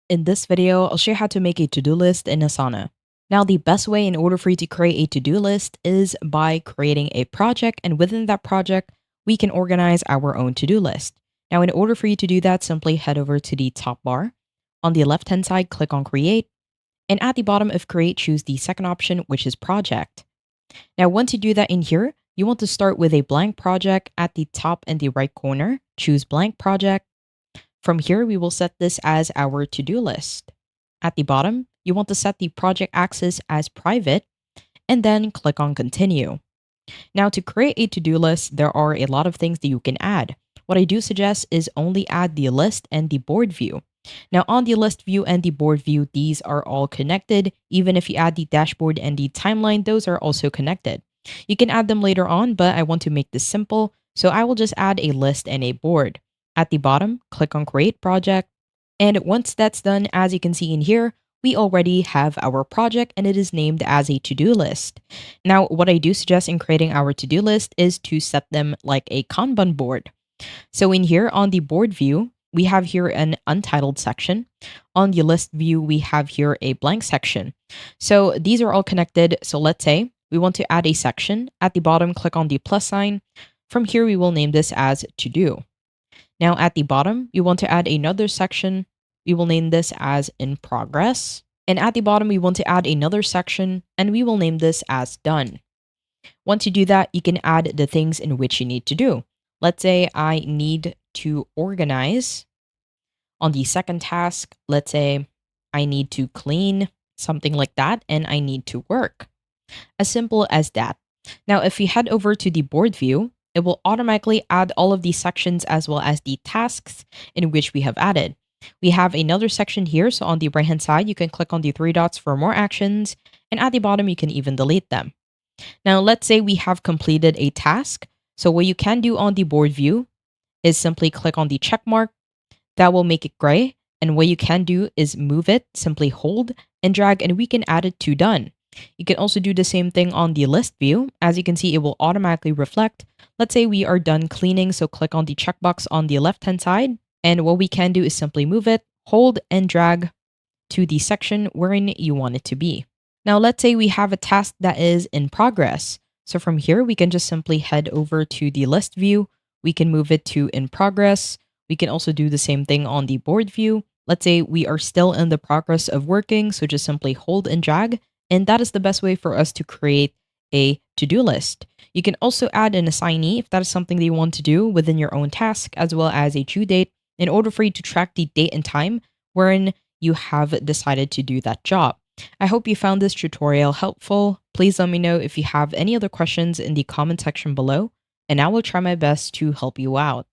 In this video, I'll show you how to make a to-do list in Asana. Now, the best way in order for you to create a to-do list is by creating a project, and within that project, we can organize our own to-do list. Now, in order for you to do that, simply head over to the top bar. On the left-hand side, click on Create, and at the bottom of Create, choose the second option, which is Project. Now, once you do that in here, you want to start with a blank project at the top in the right corner. Choose Blank Project. From here, we will set this as our to-do list. At the bottom, you want to set the project access as private and then click on continue. Now, to create a to-do list, there are a lot of things that you can add. What I do suggest is only add the list and the board view. Now, on the list view and the board view, these are all connected. Even if you add the dashboard and the timeline, those are also connected. You can add them later on, but I want to make this simple, so I will just add a list and a board. At the bottom, click on Create Project. And once that's done, as you can see in here, we already have our project and it is named as a to-do list. Now, what I do suggest in creating our to-do list is to set them like a Kanban board. So in here on the board view, we have here an untitled section. On the list view, we have here a blank section. So these are all connected. So let's say we want to add a section. At the bottom, click on the plus sign. From here, we will name this as to do. Now at the bottom, you want to add another section. We will name this as in progress. And at the bottom, we want to add another section and we will name this as done. Once you do that, you can add the things in which you need to do. Let's say I need to organize. On the second task, let's say I need to clean, something like that, and I need to work. As simple as that. Now, if we head over to the board view, it will automatically add all of these sections as well as the tasks in which we have added. We have another section here. So on the right hand side, you can click on the three dots for more actions. And at the bottom, you can even delete them. Now, let's say we have completed a task. So what you can do on the board view is simply click on the check mark. That will make it gray. And what you can do is move it, simply hold and drag, and we can add it to done. You can also do the same thing on the list view. As you can see, it will automatically reflect. Let's say we are done cleaning, so click on the checkbox on the left-hand side. And what we can do is simply move it, hold, and drag to the section wherein you want it to be. Now, let's say we have a task that is in progress. So from here, we can just simply head over to the list view. We can move it to in progress. We can also do the same thing on the board view. Let's say we are still in the progress of working, so just simply hold and drag. And that is the best way for us to create a to-do list. You can also add an assignee if that is something that you want to do within your own task, as well as a due date in order for you to track the date and time wherein you have decided to do that job. I hope you found this tutorial helpful. Please let me know if you have any other questions in the comment section below, and I will try my best to help you out.